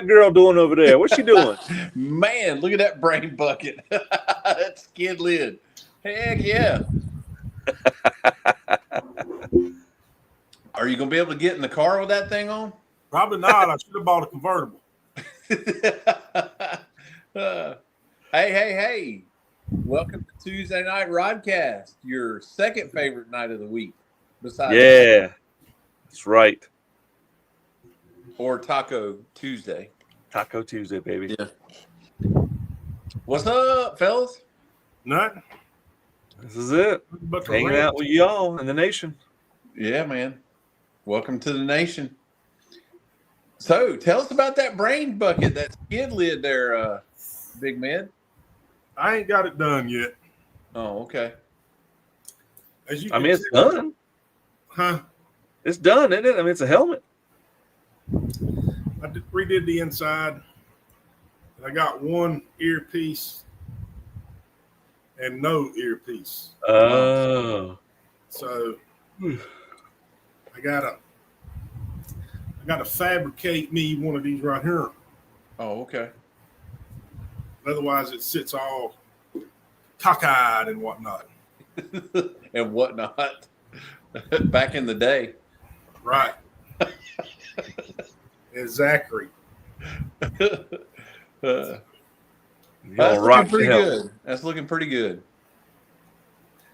that girl doing over there? What's she doing? Man, look at that brain bucket. That skid lid. Heck yeah. Are you going to be able to get in the car with that thing on? Probably not. I should have bought a convertible. Hey. Welcome to Tuesday Night Rodcast, your second favorite night of the week. Besides that's right. Or Taco Tuesday. Taco Tuesday, baby. Yeah. What's up, fellas? Nothing. This is it. Hanging out with y'all in the nation. Yeah, man. Welcome to the nation. So, tell us about that brain bucket, that skid lid there, Big Man. I ain't got it done yet. Oh, okay. It's done. Huh? It's done, isn't it? I mean, it's a helmet. I redid the inside. I got one earpiece and no earpiece. Oh. So I gotta fabricate me one of these right here. Oh, okay. Otherwise, it sits all cockeyed and whatnot. And whatnot. Back in the day. Right. Exactly. That's looking pretty good. That's looking pretty good.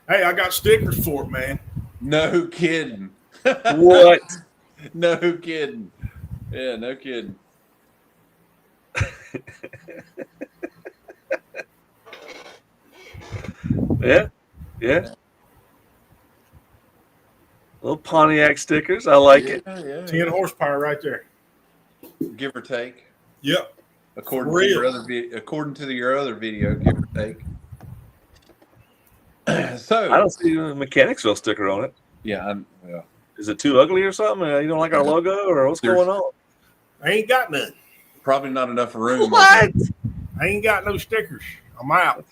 Hey, I got stickers for it, man. No kidding. What? No kidding. Yeah, no kidding. Yeah. Little Pontiac stickers. I like it. Yeah, 10 horsepower right there. Give or take. Yep. According to your other video, give or take. So I don't see a Mechanicsville sticker on it. Yeah. Is it too ugly or something? You don't like our logo, or what's going on? I ain't got none. Probably not enough room. What? I ain't got no stickers. I'm out.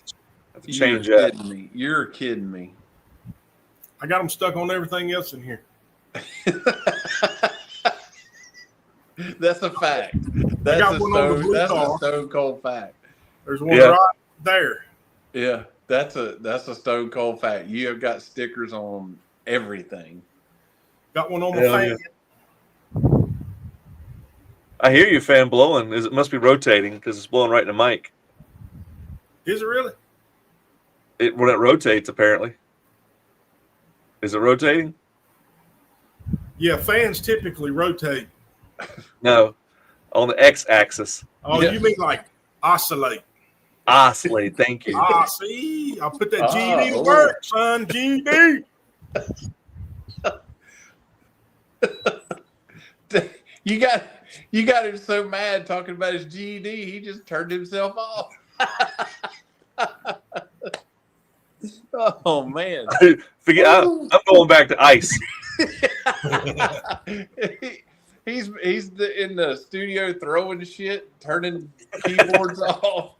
Change You're kidding me. You're kidding me. I got them stuck on everything else in here. That's a fact. That's a stone cold fact. There's one right there. Yeah, that's a stone cold fact. You have got stickers on everything. Got one on my fan. Yeah. I hear your fan blowing. It must be rotating because it's blowing right in the mic. Is it really? When it rotates, apparently. Is it rotating? Yeah, fans typically rotate. No, on the x-axis. Oh, you mean like oscillate? Oscillate, thank you. See, I'll put that GD to work, son. GD. You got him so mad talking about his GED, he just turned himself off. Oh man! I'm going back to ice. He's in the studio throwing shit, turning keyboards off.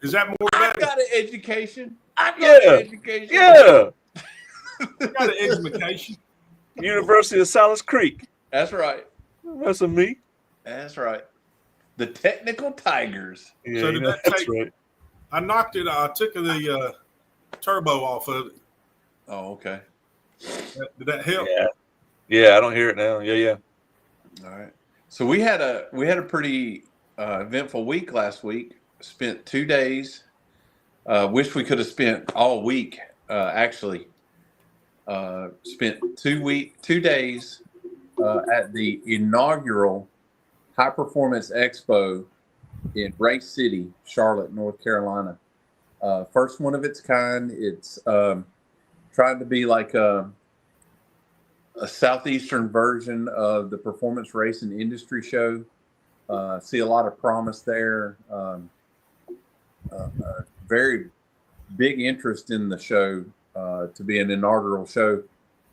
Is that more? I got an education. Yeah. I got an education. University of Silas Creek. That's right. That's a me. That's right. The Technical Tigers. Yeah, so that's right. I knocked it. I took the turbo off of it. Oh, okay. Did that help? Yeah. I don't hear it now. Yeah. All right. So we had a pretty eventful week last week. Spent 2 days. Wish we could have spent all week. Actually, spent 2 days at the inaugural High Performance Expo in Race City, Charlotte, North Carolina. First one of its kind. It's trying to be like a southeastern version of the Performance Racing Industry Show. See a lot of promise there. Very big interest in the show to be an inaugural show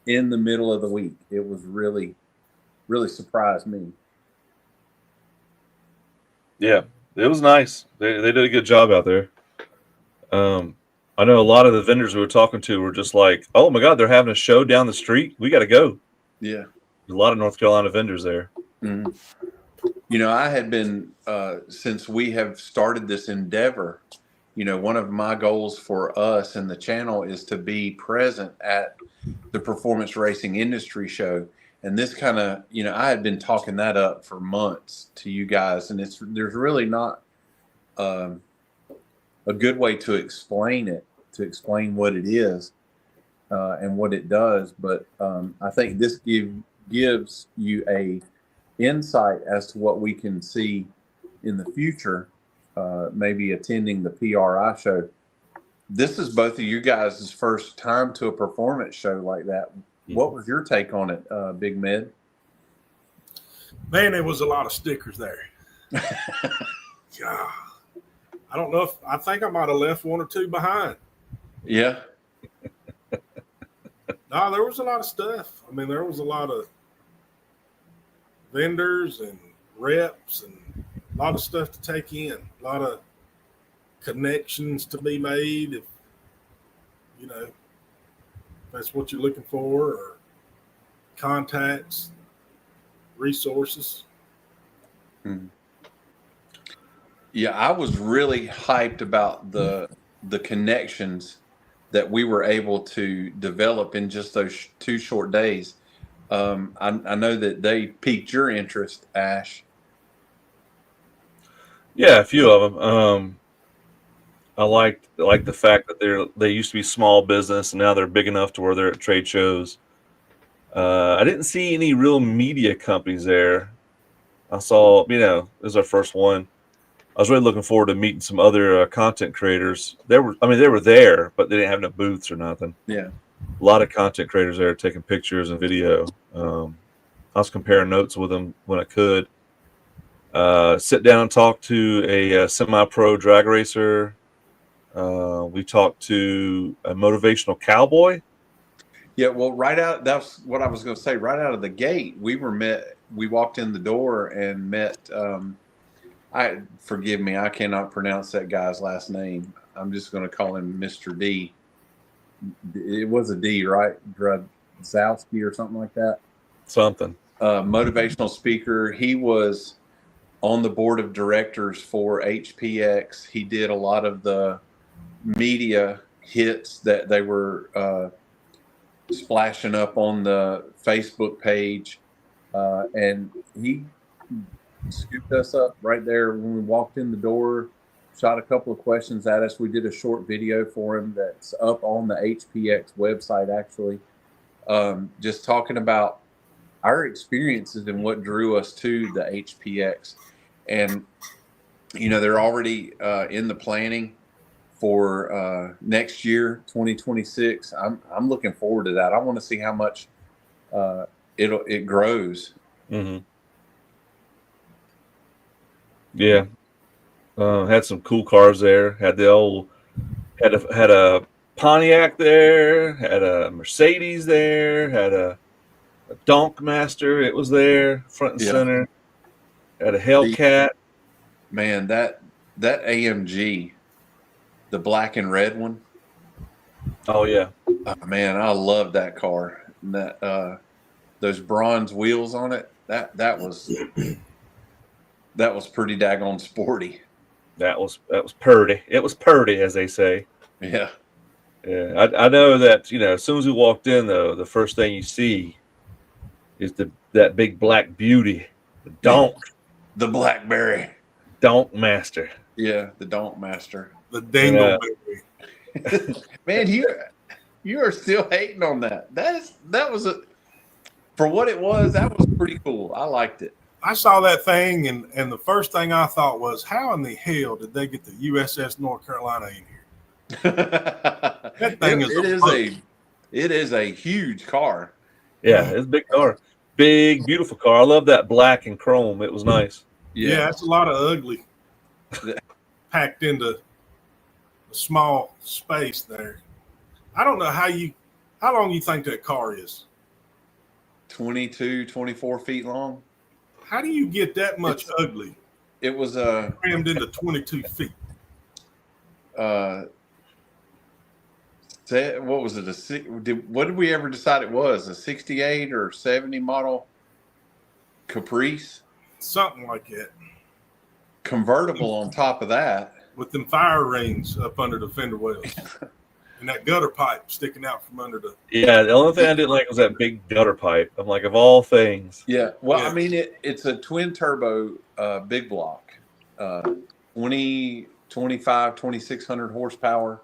in the middle of the week. It was really surprised me. Yeah, it was nice. They did a good job out there. I know a lot of the vendors we were talking to were just like, "Oh my God, they're having a show down the street. We got to go." Yeah, a lot of North Carolina vendors there. Mm-hmm. I had been, since we have started this endeavor, one of my goals for us and the channel is to be present at the performance racing industry show. And this kind of, I had been talking that up for months to you guys, and there's really not a good way to explain it, to explain what it is and what it does. But I think this gives you a insight as to what we can see in the future, maybe attending the PRI show. This is both of you guys' first time to a performance show like that. What was your take on it, Big Med? Man, there was a lot of stickers there. God, I don't know I think I might have left one or two behind. Yeah. No, there was a lot of stuff. I mean, there was a lot of vendors and reps and a lot of stuff to take in, a lot of connections to be made if that's what you're looking for, or contacts, resources. Yeah, I was really hyped about the connections that we were able to develop in just those 2 short days. I know that they piqued your interest, Ash. Yeah, a few of them. I like the fact that they used to be small business and now they're big enough to where they're at trade shows. I didn't see any real media companies there. I saw, it was our first one. I was really looking forward to meeting some other content creators. They were there, but they didn't have no booths or nothing. Yeah, a lot of content creators there taking pictures and video. I was comparing notes with them when I could. Sit down and talk to a semi-pro drag racer. We talked to a motivational cowboy. Yeah, well, that's what I was going to say. Right out of the gate, we walked in the door and met, forgive me, I cannot pronounce that guy's last name. I'm just going to call him Mr. D. It was a D, right? Dradzowski or something like that. Something. Motivational speaker. He was on the board of directors for HPX. He did a lot of the media hits that they were splashing up on the Facebook page. And he scooped us up right there when we walked in the door, shot a couple of questions at us. We did a short video for him that's up on the HPX website, actually, just talking about our experiences and what drew us to the HPX. And, they're already in the planning for next year, 2026. I'm looking forward to that. I want to see how much it grows. Mm-hmm. Yeah. Had some cool cars there. Had a Pontiac there. Had a Mercedes there. Had a Donk Master. It was there, front and center. Had a Hellcat. Man, that AMG, the black and red one. Oh yeah. Man, I love that car. And that those bronze wheels on it. That was pretty daggone sporty. That was purdy. It was purdy, as they say. Yeah. Yeah. I know that, as soon as we walked in, though, the first thing you see is that big black beauty, the Donk. The Blackberry. Donk Master. Yeah, the Donk Master. The Dingleberry. Man, you are still hating on that. That was for what it was, that was pretty cool. I liked it. I saw that thing, and the first thing I thought was, how in the hell did they get the USS North Carolina in here? That thing it is a huge car. Yeah, it's a big car. Big, beautiful car. I love that black and chrome. It was nice. Yeah, it's a lot of ugly packed into a small space there. I don't know how long you think that car is? 22, 24 feet long. How do you get that much ugly? It was crammed into 22 feet. What was it? What did we ever decide it was? A 68 or 70 model Caprice? something like that. Convertible on top of that. With them fire rings up under the fender wells. And that gutter pipe sticking out from under the. Yeah, the only thing I didn't like was that big gutter pipe. I'm like, of all things. Yeah. Well, Yeah. I mean, it's a twin turbo big block, 20, 25, 2,600 horsepower.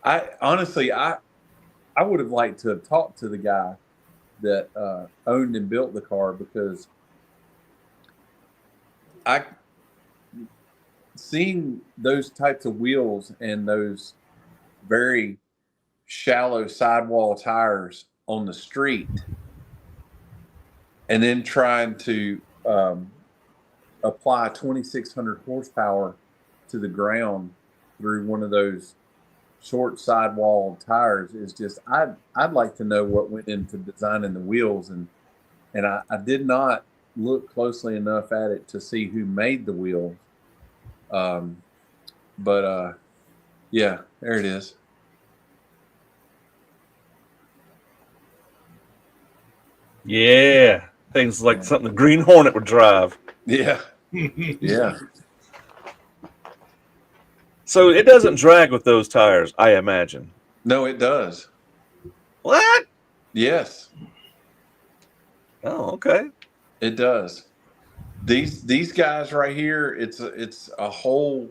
I honestly, I would have liked to have talked to the guy that owned and built the car, because I seen those types of wheels and those very shallow sidewall tires on the street, and then trying to apply 2,600 horsepower to the ground through one of those short sidewall tires is just, I'd like to know what went into designing the wheels, and I did not look closely enough at it to see who made the wheels. But yeah, there it is. Yeah, things like something the Green Hornet would drive. Yeah. Yeah. So it doesn't drag with those tires, I imagine. No, it does. What? Yes, Oh, okay. it does. These guys right here, it's a whole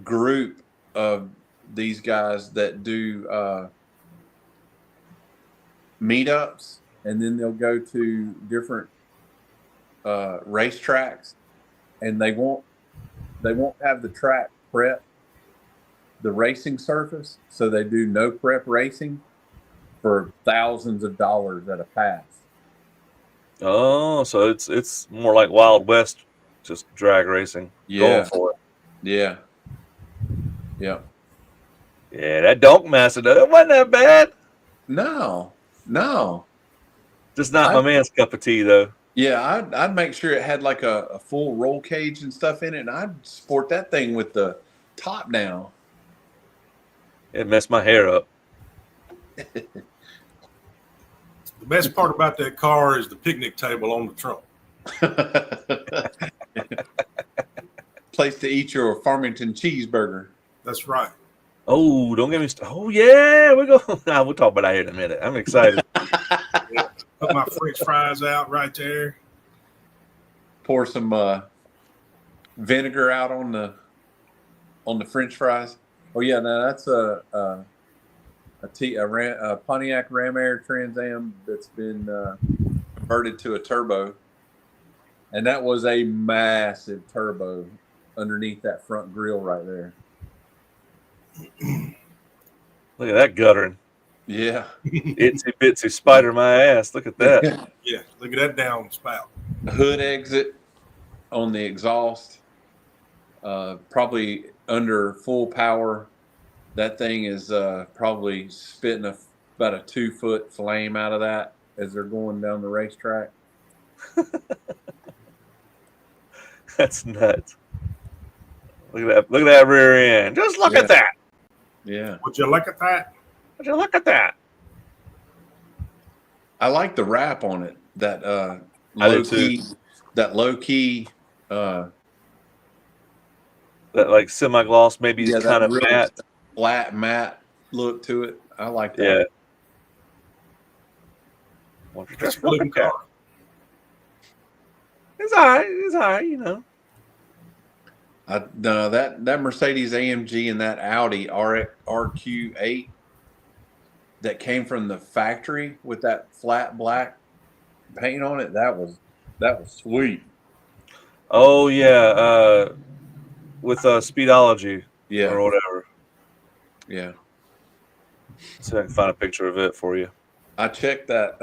group of these guys that do meetups, and then they'll go to different racetracks, and they won't have the track prep the racing surface, so they do no prep racing for thousands of dollars at a pass. Oh, so it's more like Wild West, just drag racing. Yeah. Going for it. Yeah. Yeah. Yeah, that Donk Master, it wasn't that bad. No. Just not my man's cup of tea, though. Yeah, I'd make sure it had like a full roll cage and stuff in it, and I'd sport that thing with the top down. It messed my hair up. The best part about that car is the picnic table on the trunk. Place to eat your Farmington cheeseburger. That's right. Oh, don't get me started. Oh, yeah, we'll talk about that here in a minute. I'm excited. Yeah. Put my French fries out right there. Pour some vinegar out on the French fries. Oh yeah, now that's a Pontiac Ram Air Trans Am that's been converted to a turbo, and that was a massive turbo underneath that front grille right there. Look at that guttering. Yeah. Itsy bitsy spider my ass. Look at that. Yeah, look at that downspout. Hood exit on the exhaust, probably under full power. That thing is probably spitting about a 2-foot flame out of that as they're going down the racetrack. That's nuts. Look at that rear end. Just look at that. Yeah. Would you look at that? Would you look at that? I like the wrap on it. That I do too. low key. That like semi-gloss, maybe kind of really matte. Flat matte look to it. I like that. Yeah. That's a blue car. It's all right. It's all right, you know. No, that Mercedes AMG and that Audi RQ8 that came from the factory with that flat black paint on it, that was sweet. Oh yeah, with Speedology, Yeah, or whatever. yeah. So I can find a picture of it for you. I checked that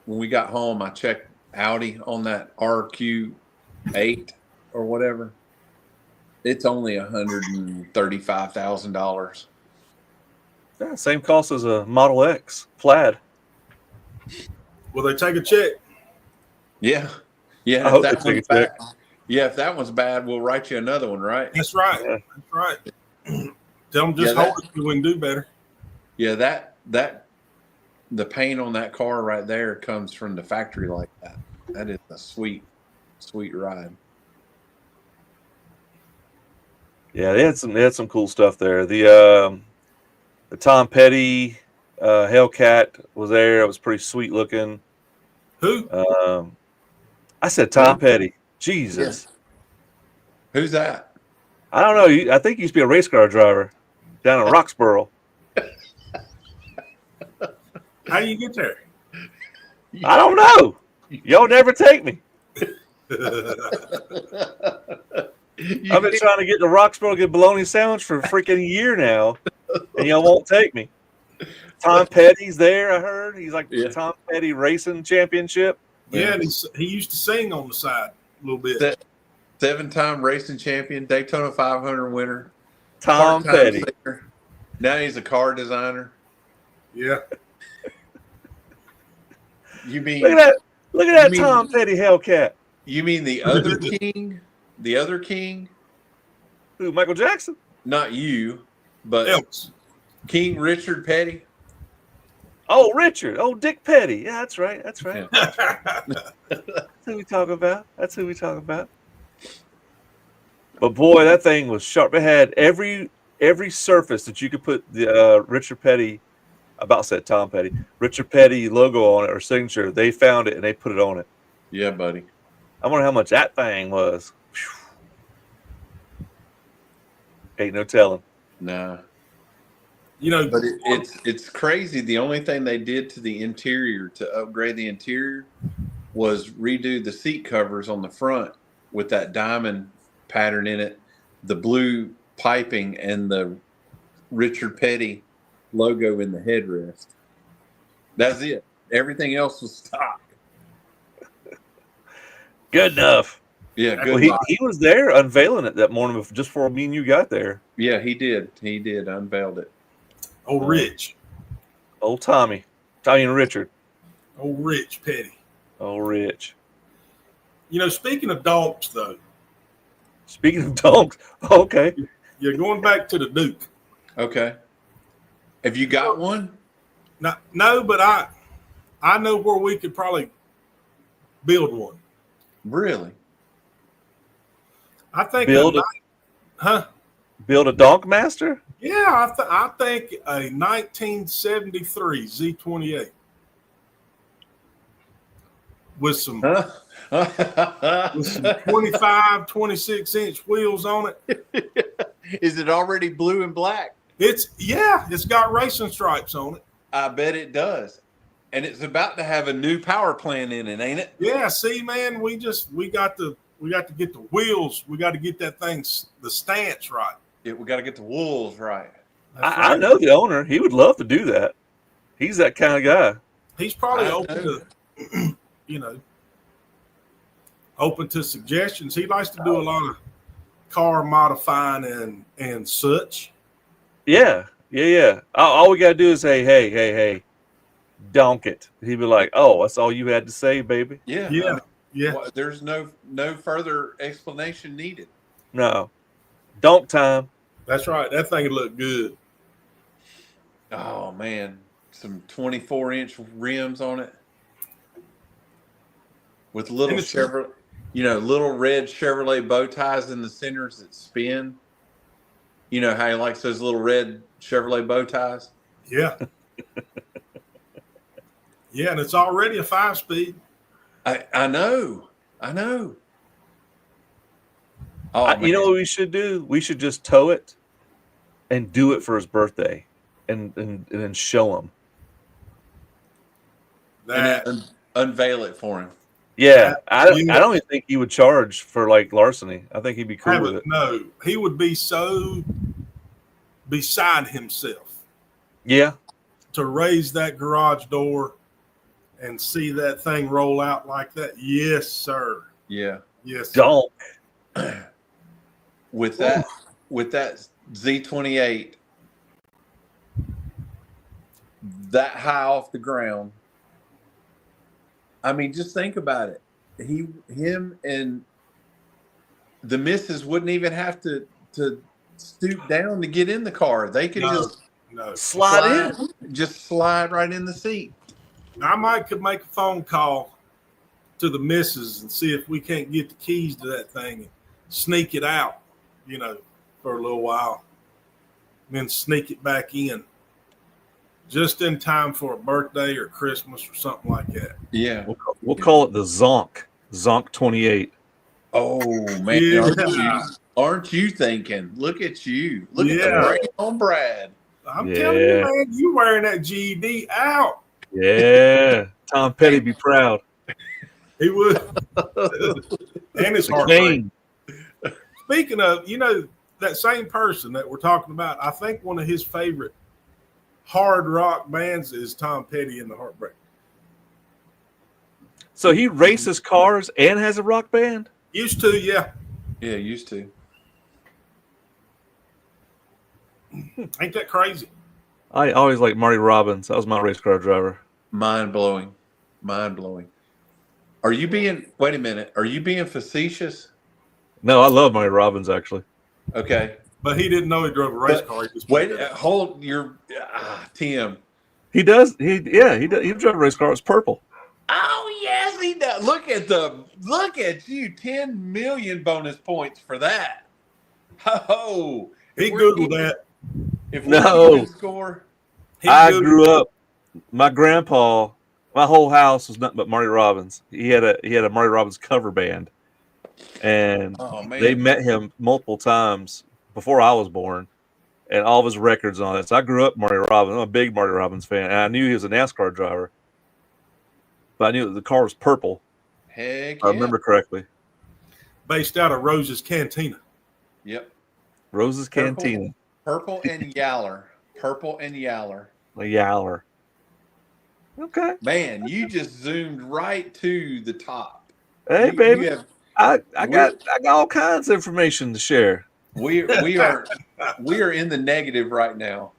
when we got home. I checked Audi on that RQ8 or whatever. It's only $135,000. Yeah, same cost as a Model X plaid. Will they take a check? Yeah, yeah. I hope they take a check. Yeah, if that one's bad, we'll write you another one, right? That's right. Yeah. That's right. Tell them just hold it. We can do better. Yeah, that the paint on that car right there comes from the factory like that. That is a sweet ride. Yeah, they had some cool stuff there. The Tom Petty Hellcat was there. It was pretty sweet looking. Who? I said Tom Petty. Jesus. Yeah. Who's that? I don't know. I think he used to be a race car driver down in Roxborough. How do you get there? I don't know. Y'all never take me. I've been trying to get to Roxborough to get a bologna sandwich for a freaking year now, and y'all won't take me. Tom Petty's there, I heard. He's like Tom Petty Racing Championship. Yeah, and he used to sing on the side a little bit. 7-time racing champion, Daytona 500 winner. Tom Petty. Singer. Now he's a car designer. Yeah. You mean look at that Tom Petty Hellcat. You mean the other king? The other king? Who, Michael Jackson? Not you, but Else. King Richard Petty. Oh, Richard. Oh, Dick Petty. Yeah, that's right. That's right. Yeah. That's who we talk about. That's who we talk about. But boy, that thing was sharp. It had every surface that you could put the Richard Petty, about said Tom Petty, Richard Petty logo on it or signature. They found it and they put it on it. Yeah, buddy. I wonder how much that thing was. Whew. Ain't no telling. Nah. You know, but it's crazy. The only thing they did to the interior to upgrade the interior was redo the seat covers on the front with that diamond pattern in it, the blue piping, and the Richard Petty logo in the headrest. That's it. Everything else was stock. Good enough. Yeah, good. Well, he was there unveiling it that morning just before me and you got there. Yeah, he did. He did. Unveiled it. old Rich. Old Tommy and Richard. Old Rich Petty. Old Rich. You know, speaking of donks, though. Speaking of donks, okay. You're going back to the Duke. Okay. Have you got one? No, but I know where we could probably build one. Really? I think build a donk master? Yeah, I think a 1973 Z28 with some 25, 26-inch wheels on it. Is it already blue and black? It's got racing stripes on it. I bet it does. And it's about to have a new power plant in it, ain't it? Yeah, see, man, we got to get the wheels. We got to get that thing, the stance right. Yeah, we got to get the wheels right. I know the owner. He would love to do that. He's that kind of guy. He's probably open to, open to suggestions. He likes to do a lot of car modifying and such. Yeah. All we got to do is say, hey, donk it. He'd be like, oh, that's all you had to say, baby? Yeah. Well, there's no further explanation needed. No. Donk time. That's right. That thing would look good. Oh, man. Some 24-inch rims on it. With little Chevrolet, little red Chevrolet bow ties in the centers that spin. You know how he likes those little red Chevrolet bow ties? Yeah. Yeah, and it's already a 5-speed. I know. Oh, you know what we should do? We should just tow it and do it for his birthday and then show him. And unveil it for him. Yeah, I don't even think he would charge for like larceny. I think he'd be cool with it. No, he would be so beside himself. Yeah. To raise that garage door and see that thing roll out like that. Yes, sir. Yeah. Yes. Don't. With that Z28 that high off the ground. I mean, just think about it. Him and the missus wouldn't even have to stoop down to get in the car. They could No. Slide in. Just slide right in the seat. I could make a phone call to the missus and see if we can't get the keys to that thing and sneak it out, for a little while. And then sneak it back in. Just in time for a birthday or Christmas or something like that. Yeah. We'll call it the Zonk. Zonk 28. Oh, man. Yeah. Aren't you thinking? Look at you. Look at the brain on Brad. I'm telling you, man, you wearing that GED out. Yeah. Tom Petty be proud. He would. And his heart rate. Speaking of, that same person that we're talking about, I think one of his favorite hard rock bands is Tom Petty and the Heartbreak. So he races cars and has a rock band? Used to, yeah. Yeah, used to. Ain't that crazy? I always liked Marty Robbins. That was my race car driver. Mind blowing. Are you being facetious? No, I love Marty Robbins, actually. Okay. But he didn't know he drove a race car. He just hold your Tim. He does. He drove a race car. It was purple. Oh yes, he does. Look at you. 10 million bonus points for that. Oh, he Googled that. If we score, I grew up. My grandpa, my whole house was nothing but Marty Robbins. He had a Marty Robbins cover band, and they met him multiple times before I was born, and all of his records and all that. So I grew up Marty Robbins. I'm a big Marty Robbins fan, and I knew he was a NASCAR driver, but I knew that the car was purple. Heck, if I remember correctly. Based out of Rose's Cantina. Yep. Rose's Cantina. Purple and Yaller. A Yaller. Okay. Man, you just zoomed right to the top. Hey, baby. I got all kinds of information to share. We are in the negative right now.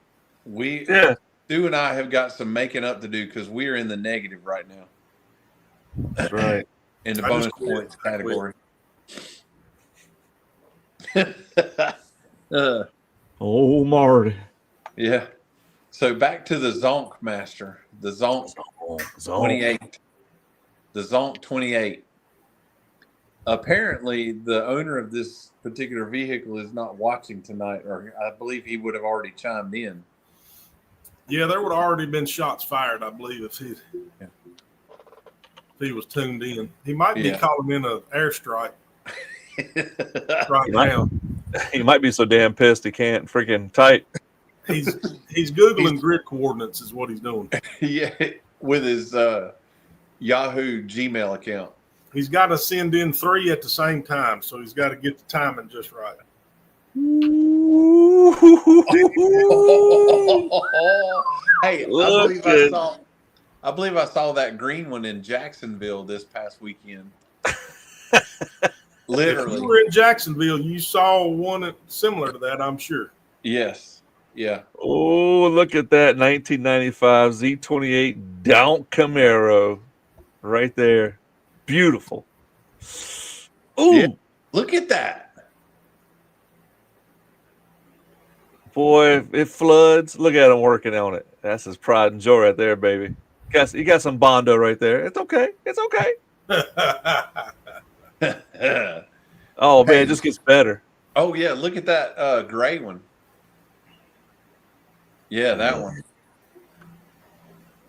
Stu and I have got some making up to do because we are in the negative right now. That's right. In the bonus points category. Oh, Marty. Yeah. So back to the Zonk Master. The Zonk 28. The Zonk 28. Apparently, the owner of this particular vehicle is not watching tonight, or I believe he would have already chimed in. Yeah, there would have already been shots fired, I believe, if he was tuned in. He might be calling in an airstrike right now. He might be so damn pissed he can't freaking type. He's Googling grid coordinates is what he's doing. Yeah, with his Yahoo Gmail account. He's got to send in 3 at the same time, so he's got to get the timing just right. Hey, I believe I saw that green one in Jacksonville this past weekend. Literally. If you were in Jacksonville, you saw one similar to that, I'm sure. Yes. Yeah. Oh, look at that 1995 Z28 Down Camaro right there. Beautiful. Ooh. Yeah. Look at that. Boy, if it floods, look at him working on it. That's his pride and joy right there, baby. You got some Bondo right there. It's okay. It's okay. Oh, man, it just gets better. Oh, yeah. Look at that gray one. Yeah, that one.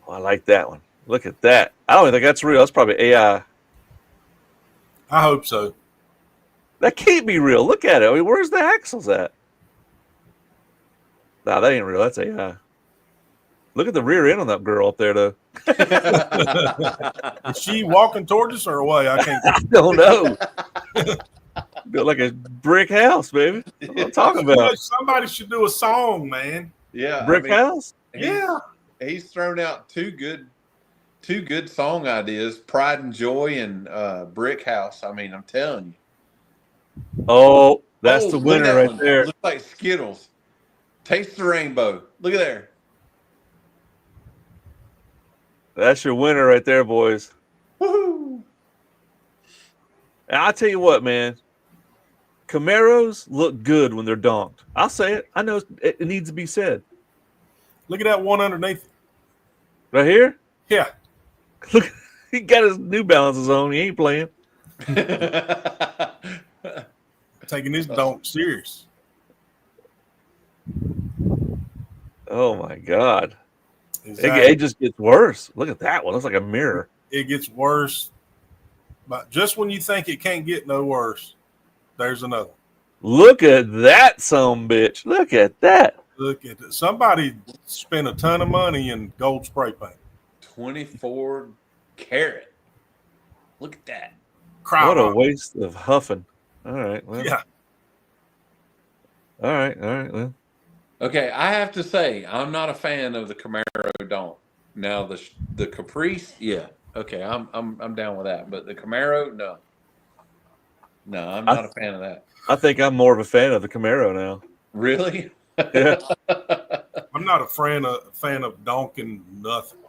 Oh, I like that one. Look at that. I don't even think that's real. That's probably AI. I hope so. That can't be real. Look at it. I mean, where's the axles at? Nah, that ain't real. That's AI. Look at the rear end on that girl up there, though. Is she walking towards us or away? I don't know. Built like a brick house, baby. That's what I'm talking about. Somebody should do a song, man. Yeah. Brick house? He's thrown out two good song ideas, Pride and Joy and Brick House. I mean, I'm telling you. Oh, that's the winner right there. Looks like Skittles. Taste the rainbow. Look at there. That's your winner right there, boys. Woohoo! And I'll tell you what, man. Camaros look good when they're donked. I'll say it. I know it needs to be said. Look at that one underneath it. Right here? Yeah. Look, he got his New Balances on. He ain't playing. Taking this donk serious. Oh my God. Exactly. It just gets worse. Look at that one. Looks like a mirror. It gets worse. But just when you think it can't get no worse, there's another. Look at that bitch. Look at that. Look at it. Somebody spent a ton of money in gold spray paint. 24 karat. Look at that. What a waste of huffing. All right. Well, Yeah. All right. Well. Okay, I have to say, I'm not a fan of the Camaro Donk. Now the Caprice, yeah. Okay, I'm down with that. But the Camaro, no. No, I'm not a fan of that. I think I'm more of a fan of the Camaro now. Really? Yeah. I'm not a fan of donking nothing.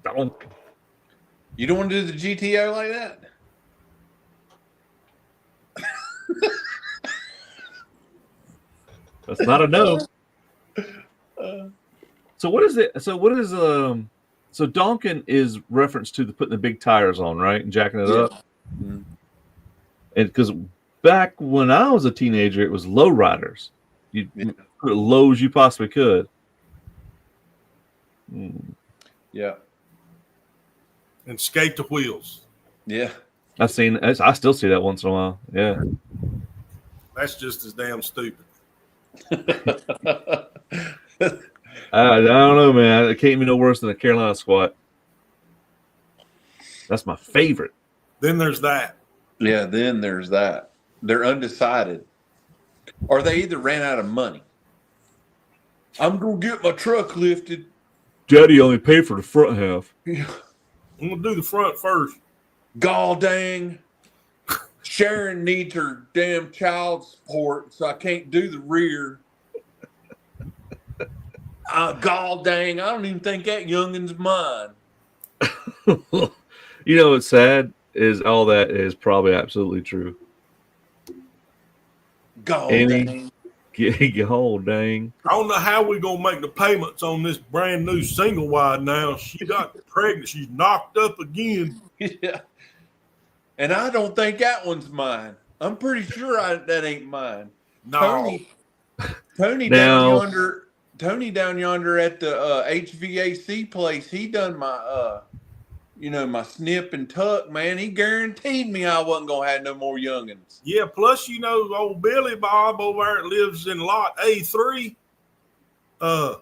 Donk. You don't want to do the GTO like that? That's not a no. So what is it? So what is so donking is reference to putting the big tires on, right, and jacking it up. Mm-hmm. And because back when I was a teenager, it was low riders. You put as low as you possibly could. Yeah. And skate the wheels. Yeah. I still see that once in a while. Yeah. That's just as damn stupid. I don't know, man. It can't be no worse than a Carolina squat. That's my favorite. Then there's that. Yeah, then there's that. They're undecided. Or they either ran out of money. I'm going to get my truck lifted. Daddy only paid for the front half. I'm going to do the front first. Gall dang. Sharon needs her damn child support, so I can't do the rear. Gall dang, I don't even think that youngin's mine. You know what's sad is all that is probably absolutely true. Gall dang. Gall dang. I don't know how we're going to make the payments on this brand new single wide now. She got pregnant. She's knocked up again. Yeah. And I don't think that one's mine. I'm pretty sure that ain't mine. No. Tony Now, down yonder at the HVAC place, he done my my snip and tuck, man. He guaranteed me I wasn't gonna have no more youngins. Yeah, plus old Billy Bob over there lives in lot A3. Got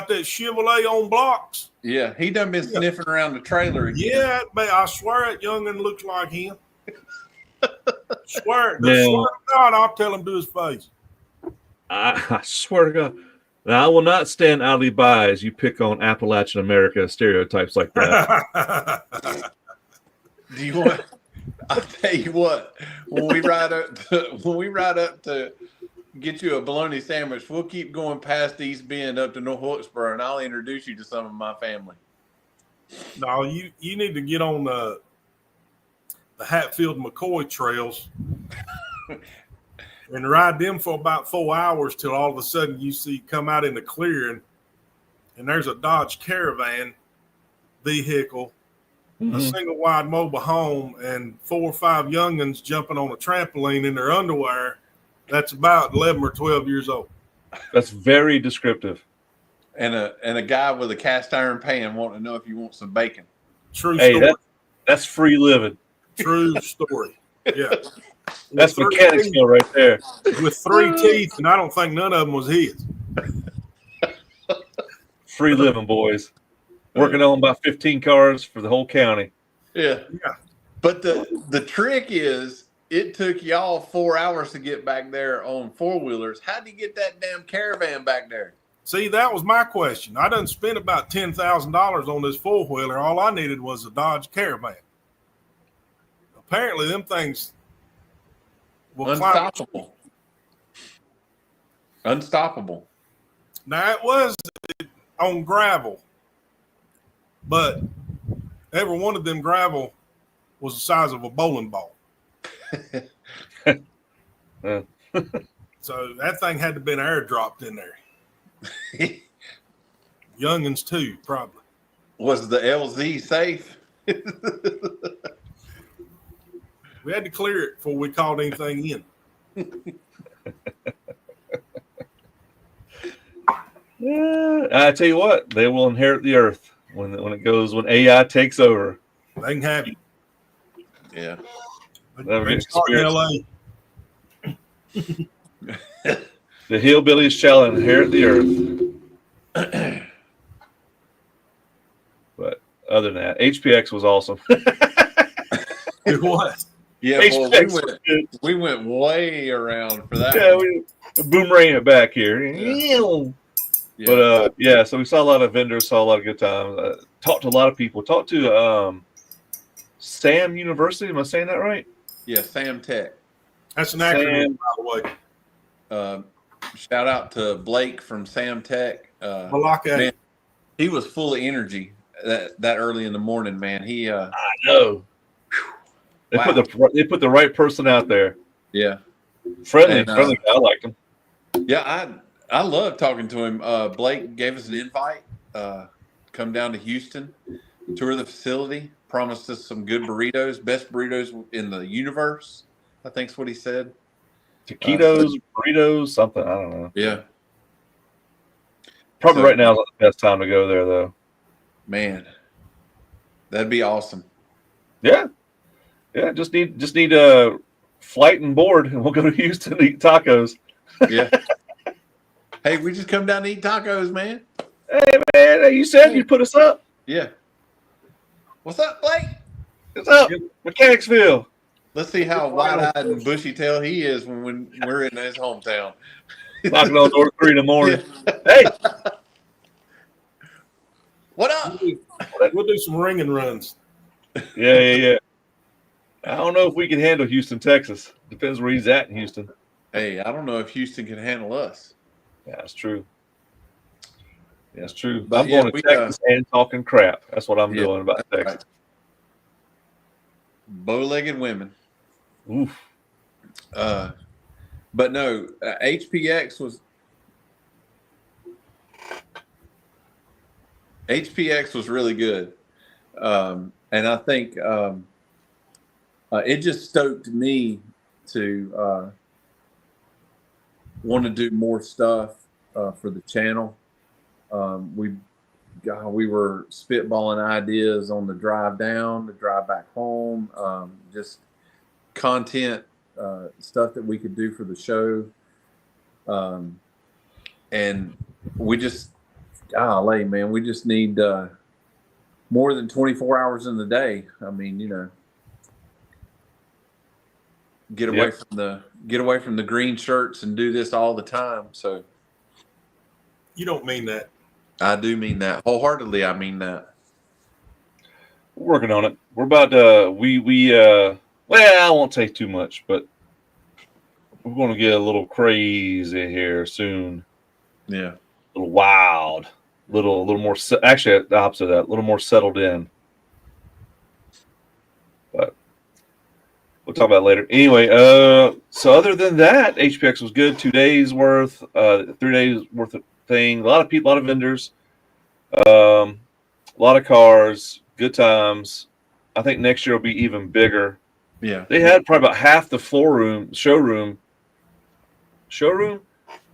that Chevrolet on blocks. Yeah, he done been sniffing around the trailer again. Yeah, I swear that youngin looks like him. Swear to God, I'll tell him to his face. I swear to God. Now, I will not stand idly by as you pick on Appalachian America stereotypes like that. Do you want? I'll tell you what. When we ride up to get you a bologna sandwich, we'll keep going past East Bend up to North Wilkesboro, and I'll introduce you to some of my family. No, you need to get on the Hatfield McCoy trails and ride them for about 4 hours till all of a sudden you see come out in the clearing and there's a Dodge Caravan vehicle, a single wide mobile home, and 4 or 5 youngins jumping on a trampoline in their underwear. That's about 11 or 12 years old. That's very descriptive. And a guy with a cast iron pan wanting to know if you want some bacon. True story. That's free living. True story. Yeah. That's Mechanicsville right there. With 3 teeth, and I don't think none of them was his. Free living, boys. Working on about 15 cars for the whole county. Yeah. But the trick is, it took y'all 4 hours to get back there on 4-wheelers. How'd you get that damn caravan back there? See, that was my question. I done spent about $10,000 on this 4-wheeler. All I needed was a Dodge Apparently, them things will unstoppable. Unstoppable. Now, it was on gravel, but every one of them gravel was the size of a bowling ball. So that thing had to been airdropped in there. Youngins too, probably. Was the LZ safe? We had to clear it before we called anything in. I tell you what, they will inherit the earth when AI takes over. They can have it. Yeah. That'll They be start in LA. The hillbillies shall inherit the earth. But other than that, HPX was awesome. It was. Yeah, boy, HPX we went way around for that. Yeah, one. we boomerang it back here. Yeah. But yeah, so we saw a lot of vendors, saw a lot of good times. Talked to a lot of people. Talked to Sam University. Am I saying that right? Yeah, Sam Tech. That's an acronym, by the way. Shout out to Blake from Sam Tech. Man, he was full of energy that early in the morning, man. I know. They put the right person out there. Yeah. Friendly. I liked him. Yeah, I love talking to him. Blake gave us an invite. Come down to Houston, tour the facility, promised us some good burritos, best burritos in the universe, I think's what he said. Taquitos, burritos, something. I don't know. Yeah. Probably right now is not the best time to go there, though. Man, that'd be awesome. Yeah. Yeah, just need a flight and board, and we'll go to Houston to eat tacos. Yeah. Hey, we just come down to eat tacos, man. Hey, man, you said you'd put us up. Yeah. What's up, Blake? What's up? Mechanicsville. Let's see how wide-eyed and bushy-tailed he is when we're in his hometown. Knocking on the door at 3 in the morning. Yeah. Hey. What up? We'll do some ringing runs. Yeah. I don't know if we can handle Houston, Texas. Depends where he's at in Houston. Hey, I don't know if Houston can handle us. Yeah, that's true. That's true. But I'm going to Texas and talking crap. That's what I'm doing about Texas. Right. Bow-legged women. Oof. But no, HPX was really good. And I think it just stoked me to want to do more stuff for the channel. We were spitballing ideas on the drive down, the drive back home, just content stuff that we could do for the show. And we just, golly, man, we just need more than 24 hours in the day. I mean, get away from the green shirts and do this all the time. So you don't mean that. I do mean that wholeheartedly. I mean that. We're working on it. We're about well, I won't say too much, but we're going to get a little crazy here soon. Yeah. A little wild, little more. Actually, the opposite of that. A little more settled in. But we'll talk about it later. Anyway, so other than that, HPX was good. 2 days worth, 3 days worth of thing. A lot of people, a lot of vendors, a lot of cars, good times. I think next year will be even bigger. Yeah. They had probably about half the showroom.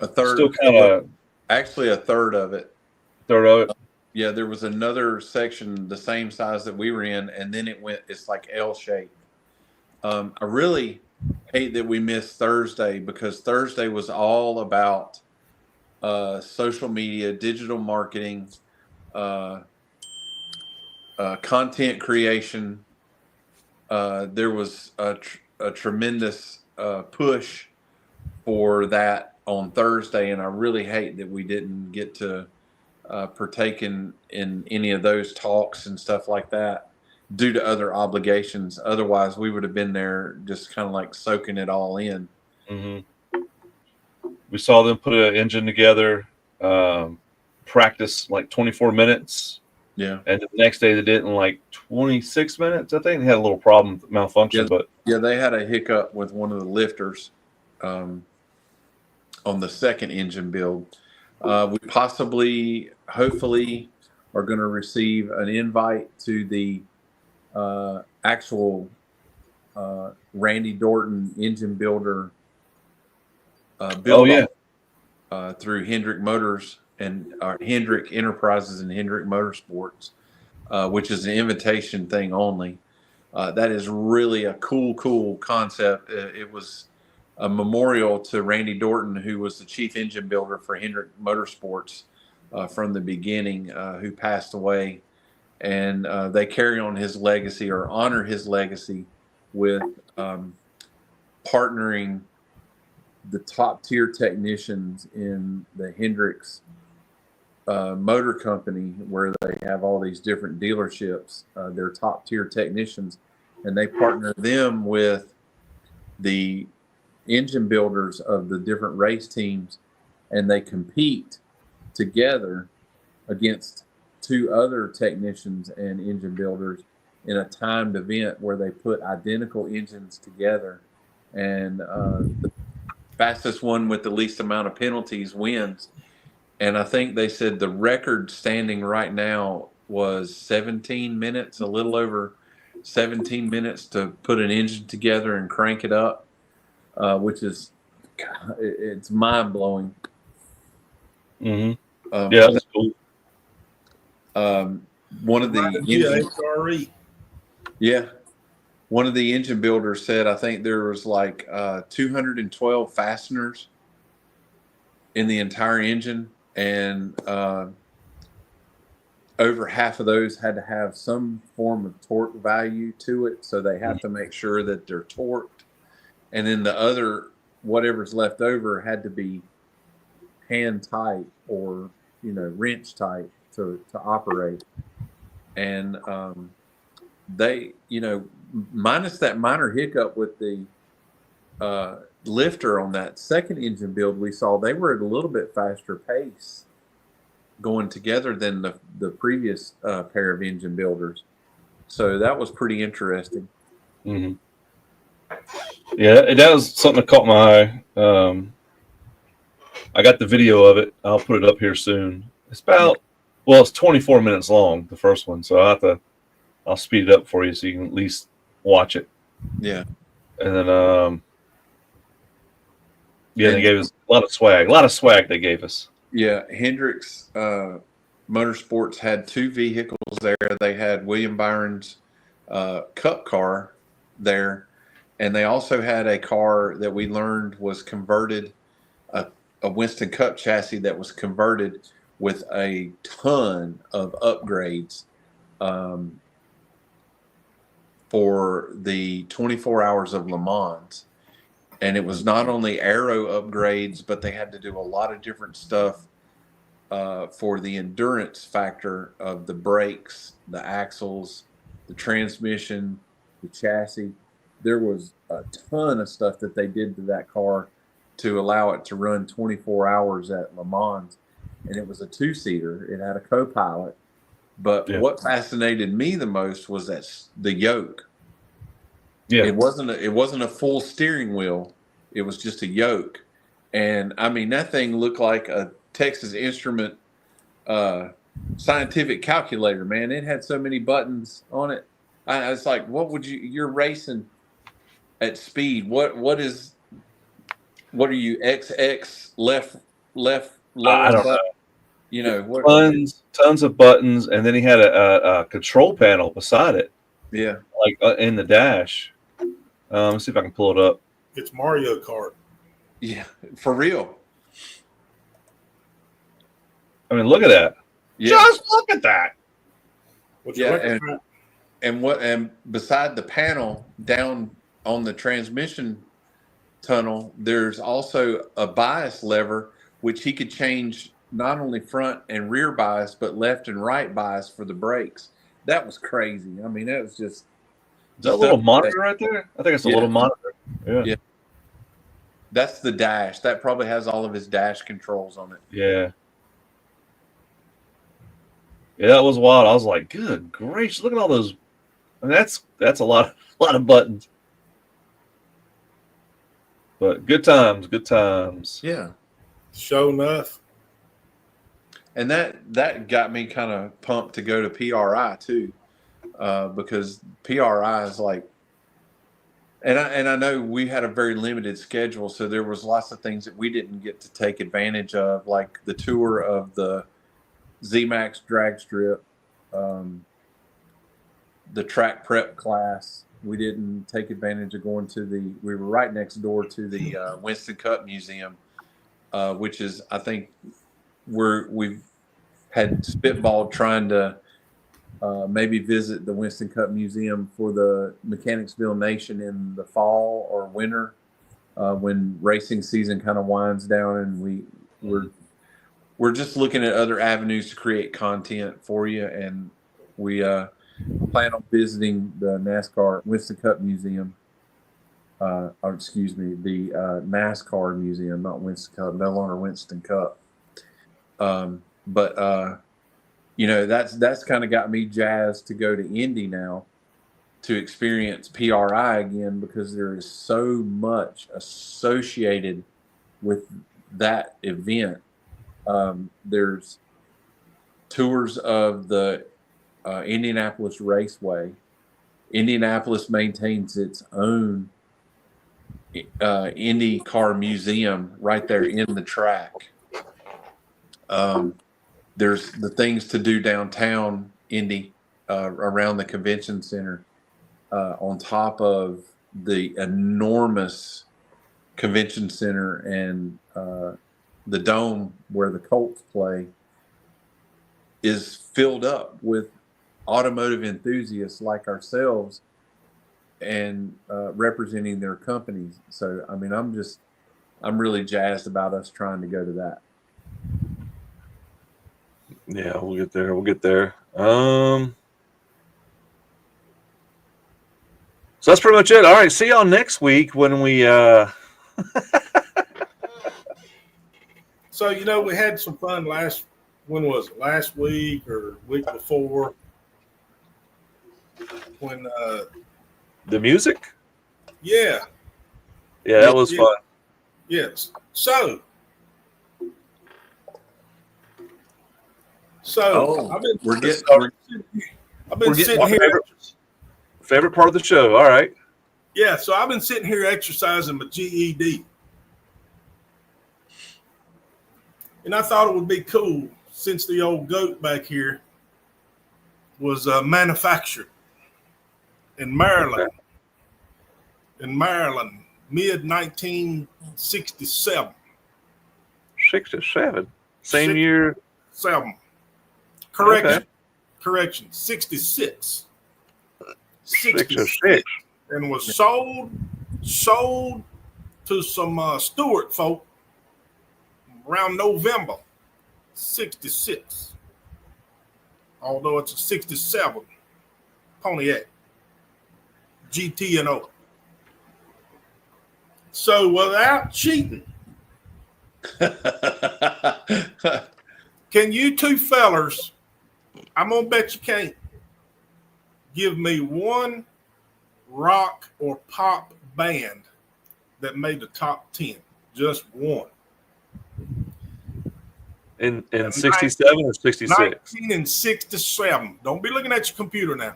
A third. Still kind of. Actually, a third of it. Third of it. Yeah, there was another section the same size that we were in, and then it's like L-shaped. I really hate that we missed Thursday, because Thursday was all about social media, digital marketing, content creation. There was a tremendous push for that on Thursday, and I really hate that we didn't get to partake in any of those talks and stuff like that due to other obligations. Otherwise, we would have been there just kind of like soaking it all in. Mm-hmm. We saw them put an engine together, practice like 24 minutes. Yeah. And the next day they did it in like 26 minutes. I think they had a little problem, malfunction, yeah, they had a hiccup with one of the lifters. on the second engine build. We possibly, hopefully, are going to receive an invite to the actual Randy Dorton engine builder build through Hendrick Motors and Hendrick Enterprises and Hendrick Motorsports, which is an invitation thing only. That is really a cool concept. It was a memorial to Randy Dorton, who was the chief engine builder for Hendrick Motorsports from the beginning, who passed away. And they carry on his legacy or honor his legacy with partnering the top tier technicians in the Hendricks motor company, where they have all these different dealerships. They're top tier technicians, and they partner them with the engine builders of the different race teams, and they compete together against two other technicians and engine builders in a timed event where they put identical engines together, and the fastest one with the least amount of penalties wins. And I think they said the record standing right now was 17 minutes, a little over 17 minutes to put an engine together and crank it up, which is, it's mind blowing. Mm-hmm. Yeah, that's cool. One of the one of the engine builders said, I think there was like 212 fasteners in the entire engine, and over half of those had to have some form of torque value to it, so they have to make sure that they're torqued, and then the other, whatever's left over, had to be hand tight or wrench tight to operate. And they, minus that minor hiccup with the lifter on that second engine build we saw, they were at a little bit faster pace going together than the previous pair of engine builders. So that was pretty interesting. Mm-hmm. Yeah, that was something that caught my eye. I got the video of it. I'll put it up here soon. It's about, it's 24 minutes long, the first one. So I'll speed it up for you so you can at least watch it. Yeah. And then, they gave us a lot of swag they gave us. Yeah. Hendricks Motorsports had two vehicles there. They had William Byron's Cup car there. And they also had a car that we learned was converted, a Winston Cup chassis that was converted with a ton of upgrades for the 24 Hours of Le Mans. And it was not only aero upgrades, but they had to do a lot of different stuff for the endurance factor of the brakes, the axles, the transmission, the chassis. There was a ton of stuff that they did to that car to allow it to run 24 hours at Le Mans. And it was a two-seater. It had a co-pilot. But what fascinated me the most was the yoke. Yeah. It wasn't a full steering wheel. It was just a yoke. And I mean, that thing looked like a Texas Instrument scientific calculator, man. It had so many buttons on it. I was like, you're racing at speed. What are you, XX left lower? I don't know. Tons of buttons, and then he had a control panel beside it. Yeah, like in the dash. Let's see if I can pull it up. It's Mario Kart. Yeah, for real. I mean, look at that. Yeah. Just look at that. And beside the panel, down on the transmission tunnel, there's also a bias lever, which he could change not only front and rear bias, but left and right bias for the brakes. That was crazy. I mean, that was just. Is that a little monitor right there? I think it's a little monitor. Yeah. That's the dash. That probably has all of his dash controls on it. Yeah. Yeah, that was wild. I was like, good gracious, look at all those. I mean, that's a lot of buttons. But good times. Yeah. Sure enough. And that got me kind of pumped to go to PRI too, because PRI is like, and I know we had a very limited schedule, so there was lots of things that we didn't get to take advantage of, like the tour of the Z-Max drag strip, the track prep class. We didn't take advantage of going to we were right next door to the Winston Cup Museum, which is, I think, we've had spitballed trying to maybe visit the Winston Cup Museum for the Mechanicsville Nation in the fall or winter, when racing season kind of winds down, and we're just looking at other avenues to create content for you, and we plan on visiting the NASCAR Winston Cup Museum. Or excuse me, the NASCAR Museum, not Winston Cup, no longer Winston Cup. But you know, that's kind of got me jazzed to go to Indy now to experience PRI again, because there is so much associated with that event. There's tours of the Indianapolis Raceway. Indianapolis maintains its own Indy car museum right there in the track. There's the things to do downtown Indy, around the convention center, on top of the enormous convention center and the dome where the Colts play is filled up with automotive enthusiasts like ourselves and representing their companies. So, I mean, I'm really jazzed about us trying to go to that. Yeah, we'll get there. We'll get there. So that's pretty much it. All right. See y'all next week when we So, you know, we had some fun when was it? Last week or week before, when the music? Yeah, that was fun. yes. So We're sitting here. Favorite part of the show. All right. Yeah, so I've been sitting here exercising my GED. And I thought it would be cool, since the old goat back here was manufactured in Maryland. Okay. In Maryland, mid-1967. 67. Same year. 7. Correction. Okay. Correction. 66. 66. And was sold to some Stewart folk around November 66. Although it's a 67 Pontiac GT&O. So without cheating, can you two fellers, I'm gonna bet you can't, give me one rock or pop band that made the top 10? Just one. In 67 or 66? 1967. Don't be looking at your computer now.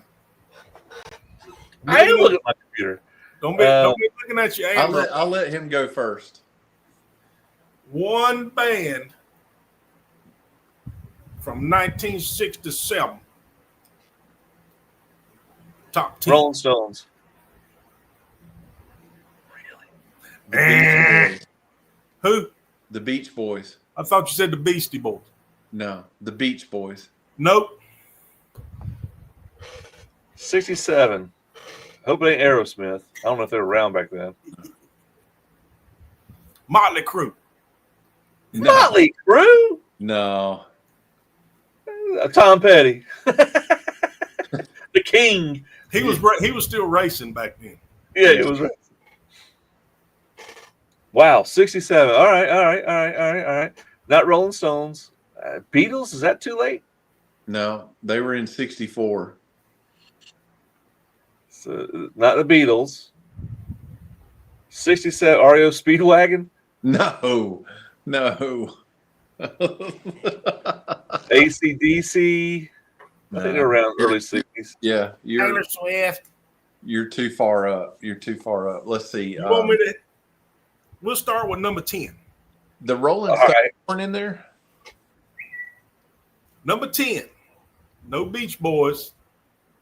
I am looking at my computer. Don't be looking at your Android. I'll let him go first. One band from 1967. Top 10. Rolling Stones. Really? Who? The Beach Boys. I thought you said the Beastie Boys. No, the Beach Boys. Nope. 67. Hope it ain't Aerosmith. I don't know if they were around back then. Motley Crue. No. Motley Crue? No. Tom Petty. The King. He was still racing back then. Yeah, it was racing. Wow, 67. All right. Not Rolling Stones. Beatles, is that too late? No, they were in 64. So, not the Beatles. 67, REO Speedwagon? No. No. AC/DC. I think they're around early 60s. Yeah, Taylor Swift. you're too far up. You're too far up. Let's see. You want me to? We'll start with number 10. The Rolling All Stones right. weren't in there? Number 10. No Beach Boys.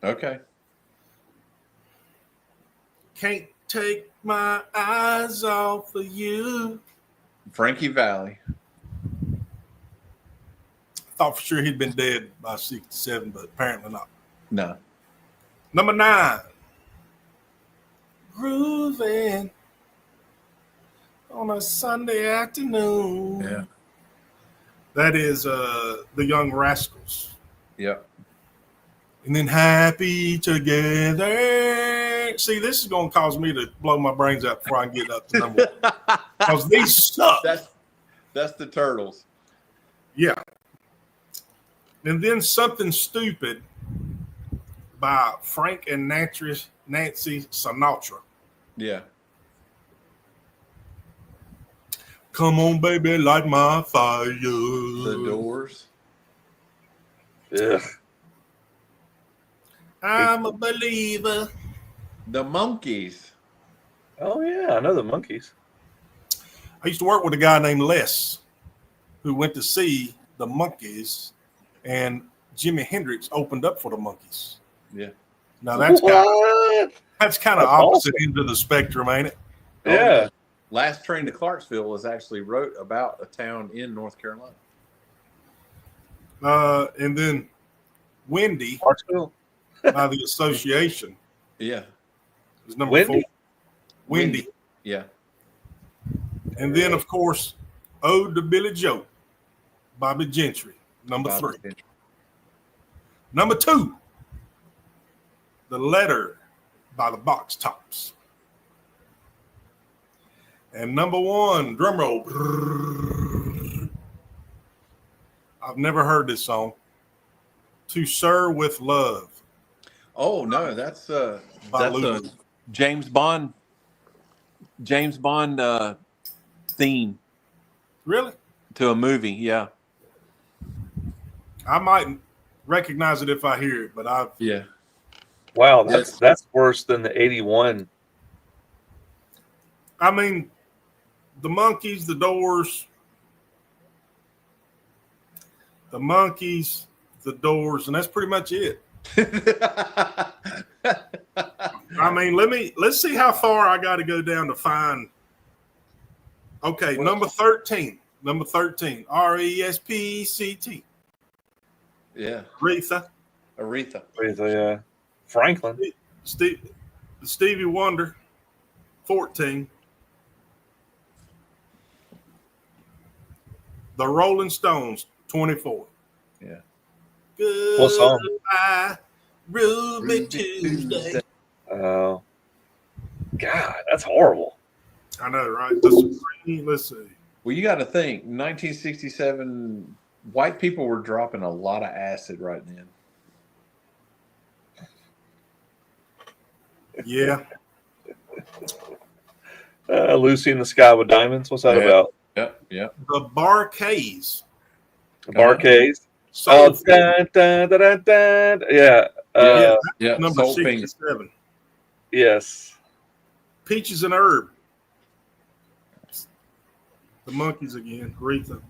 Okay. Can't take my eyes off of you. Frankie Valli. Thought for sure he'd been dead by 67, but apparently not. No. Number 9. Grooving on a Sunday afternoon. Yeah. That is the Young Rascals. Yep. And then Happy Together. See, this is going to cause me to blow my brains out before I get up to number 1. Because these suck. That's the Turtles. Yeah. And then Something Stupid by Frank and Nancy Sinatra. Yeah. Come on, baby, light my fire. The Doors. Ugh. I'm a believer. The Monkees. Oh, yeah. I know the Monkees. I used to work with a guy named Les who went to see the Monkees, and Jimi Hendrix opened up for the Monkees. Yeah. Now that's What? kind of opposite end of the spectrum, ain't it? Yeah. Last Train to Clarksville was actually wrote about a town in North Carolina. And then Wendy Clarksville. by the Association Yeah. is number Wendy? 4. Wendy. Yeah. And then, of course, Ode to Billy Joe, Bobby Gentry, number 3. Number 2, The Letter by the Box Tops. And number 1, drum roll. I've never heard this song. To Sir with Love. Oh no, that's By a Lulu. James Bond theme Really? to a movie. Yeah. I might recognize it if I hear it, but I've Yeah. Wow, that's worse than the 81. I mean, the Monkees, the Doors, the Monkees, the Doors, and that's pretty much it. I mean, let's see how far I got to go down to find. Okay, number 13. Number 13. RESPCT. Yeah. Aretha. Aretha. Yeah. Franklin. Stevie Wonder. 14. The Rolling Stones. 24. Yeah. What song? Goodbye, Ruby Tuesday. Oh, God, that's horrible. I know, right? Let's see. Well, you got to think, 1967, white people were dropping a lot of acid right then. Yeah. Lucy in the Sky with Diamonds. What's that about? Yeah. The Barcades. The Barcades. Soul Oh, dun, dun, dun, dun, dun. Yeah. Yeah. number Soul Finger. 67. Yes. Peaches and Herb. The Monkees again. Aretha.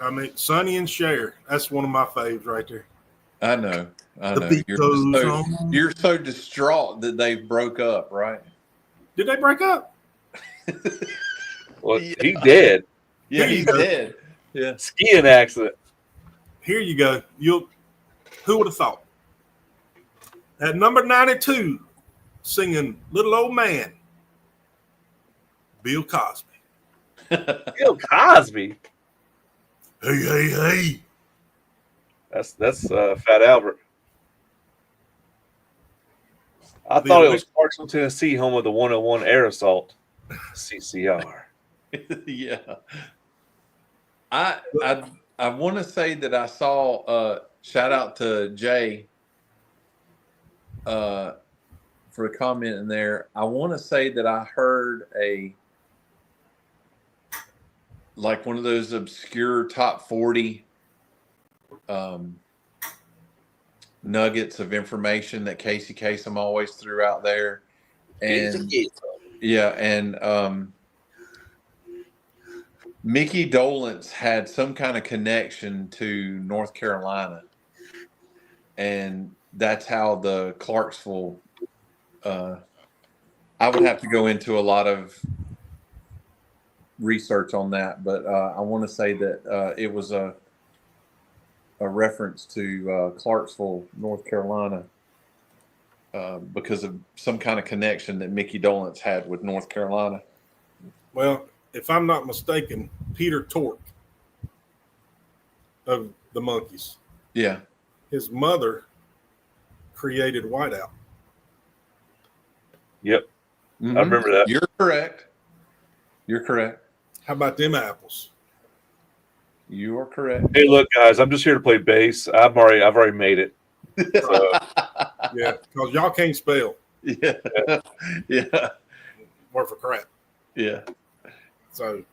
I mean, Sonny and Cher. That's one of my faves right there. I know. The beat goes on. You're so distraught that they broke up, right? Did they break up? Well, he dead. Yeah, Here you he's go. dead. Yeah. Skiing accident. Here you go. Who would have thought? At number 92, singing Little Old Man, Bill Cosby. Bill Cosby. Hey. That's Fat Albert. I thought it was Clarksville, Tennessee, home of the 101 Air Assault. CCR. Yeah. I want to say that I saw shout out to Jay for a comment in there. I want to say that I heard like one of those obscure top 40 nuggets of information that Casey Kasem always threw out there. And yeah, and Mickey Dolenz had some kind of connection to North Carolina, and that's how the Clarksville. I would have to go into a lot of research on that, but I want to say that it was a reference to Clarksville, North Carolina, because of some kind of connection that Mickey Dolenz had with North Carolina. Well, if I'm not mistaken, Peter Tork of the Monkees. Yeah. His mother created Whiteout. Yep. Mm-hmm. I remember that. You're correct. You're correct. How about them apples? You are correct. Hey, look, guys, I'm just here to play bass. I've already made it. So. Yeah, because y'all can't spell. Yeah. Yeah. Worth a crap. Yeah. So,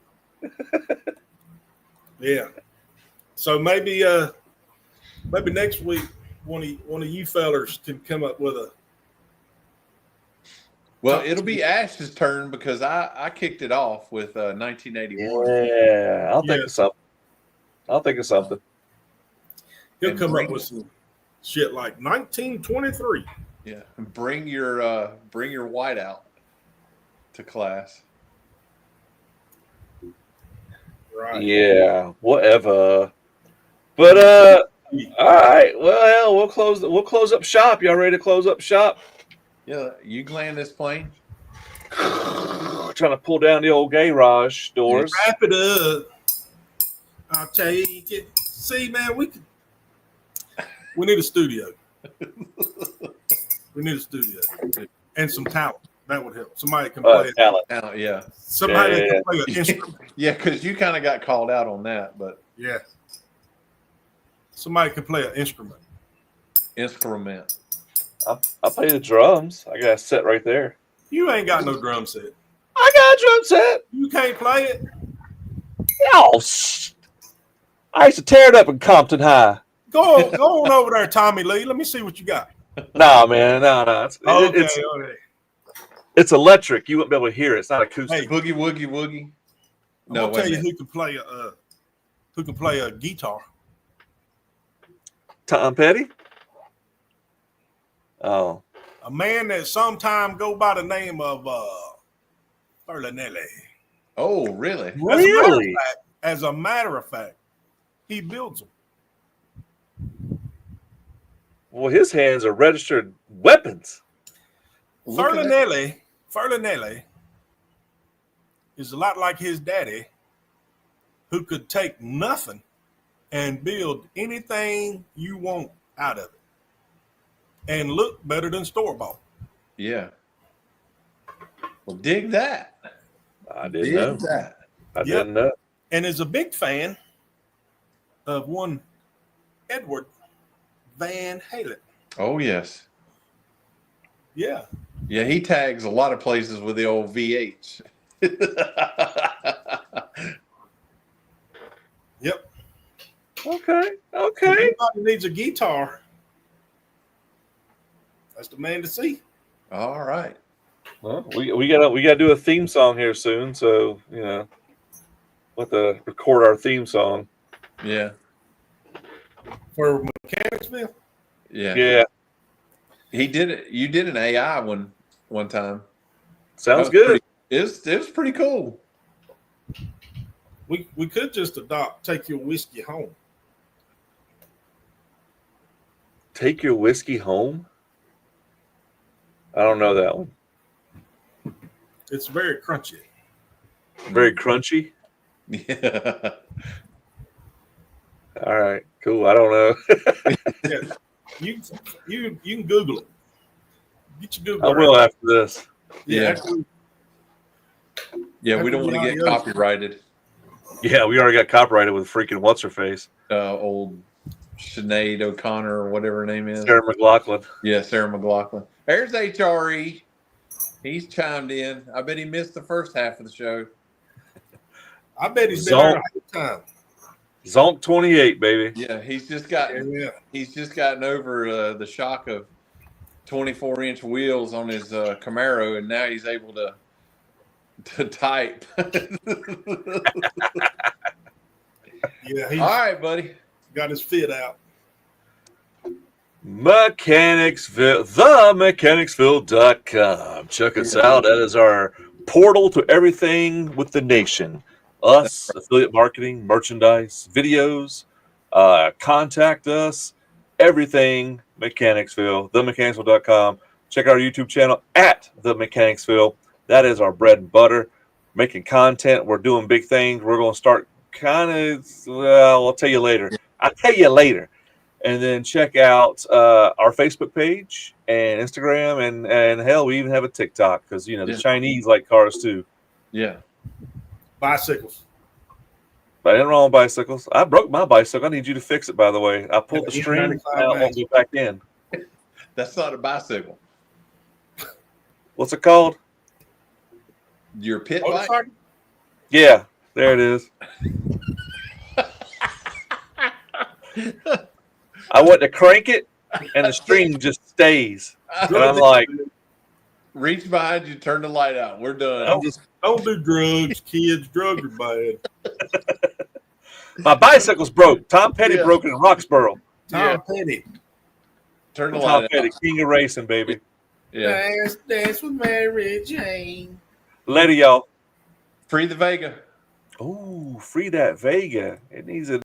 yeah. So maybe next week one of you fellers can come up with a. Well, it'll be Ash's turn because I kicked it off with 1981. Yeah, I'll think of something. He'll And come bring up with some shit like 1923. Yeah, and bring your whiteout to class. Right. Yeah, whatever. But all right. Well, we'll close up shop. Y'all ready to close up shop? Yeah, you land this plane. Trying to pull down the old garage doors. Wrap it up. I'll take it. See, man, we need a studio. We need a studio and some talent. That would help. Somebody can play talent. Yeah. Somebody that can play an instrument. Yeah, because you kind of got called out on that, but Yeah. Somebody can play an instrument. Instrument. I'll play the drums. I got a set right there. You ain't got no drum set. I got a drum set. You can't play it. Oh, I used to tear it up in Compton High. Go on over there, Tommy Lee. Let me see what you got. Nah, man, no. Okay. It's electric. You wouldn't be able to hear it. It's not acoustic. Hey, Boogie woogie woogie. I'm gonna tell you who can play a guitar. Tom Petty. Oh, A man that sometime go by the name of Ferlinelli. Oh, really? really? As a matter of fact, he builds them. Well, his hands are registered weapons. Ferlinelli is a lot like his daddy, who could take nothing and build anything you want out of it and look better than store-bought. Yeah. Well, dig that. I didn't know that. I didn't know. And is a big fan of one Edward Van Halen. Oh, yes. Yeah. Yeah, he tags a lot of places with the old VH. Yep. Okay. If anybody needs a guitar, that's the man to see. All right. Well, we gotta do a theme song here soon, so we'll have to record our theme song. Yeah. For Mechanicsville? Yeah. Yeah. He did it. You did an AI one time. Sounds good. It was pretty cool. We could just take your whiskey home. Take your whiskey home? I don't know that one. It's very crunchy. Very crunchy? Yeah. All right. Cool. I don't know. Yeah. You can Google it. Get your Google. I will after this. Yeah. Actually, Yeah, we don't want to get copyrighted. Yeah, we already got copyrighted with freaking what's her face. Old Sinead O'Connor or whatever her name is. Sarah McLachlan. Yeah, Sarah McLachlan. There's HRE. He's chimed in. I bet he missed the first half of the show. I bet he's been there a whole time. Zonk 28, baby. Yeah, he's just gotten over the shock of 24-inch wheels on his Camaro, and now he's able to type. Yeah, he's All right, buddy. got his fit out. Mechanicsville, theMechanicsville.com. Check us out. That is our portal to everything with the nation. Us, affiliate marketing, merchandise, videos, contact us, everything Mechanicsville, theMechanicsville.com. Check out our YouTube channel at theMechanicsville. That is our bread and butter. Making content. We're doing big things. We're going to start I'll tell you later. And then check out our Facebook page and Instagram, and hell, we even have a TikTok because the Chinese like cars too. Yeah. Bicycles. But I ain't wrong with bicycles. I broke my bicycle. I need you to fix it, by the way. I pulled the string out and go back in. That's not a bicycle. What's it called? Your pit bike? Yeah, there it is. I went to crank it, and the string just stays. And I'm like, reach behind you, turn the light out. We're done. Don't do drugs, kids. Drugs are bad. My bicycle's broke. Tom Petty broke it in Roxborough. Tom Petty. Turn the Tom light Petty, out. king of racing, baby. Yeah. Dance with Mary Jane. Later, y'all. Free the Vega. Oh, free that Vega. It needs a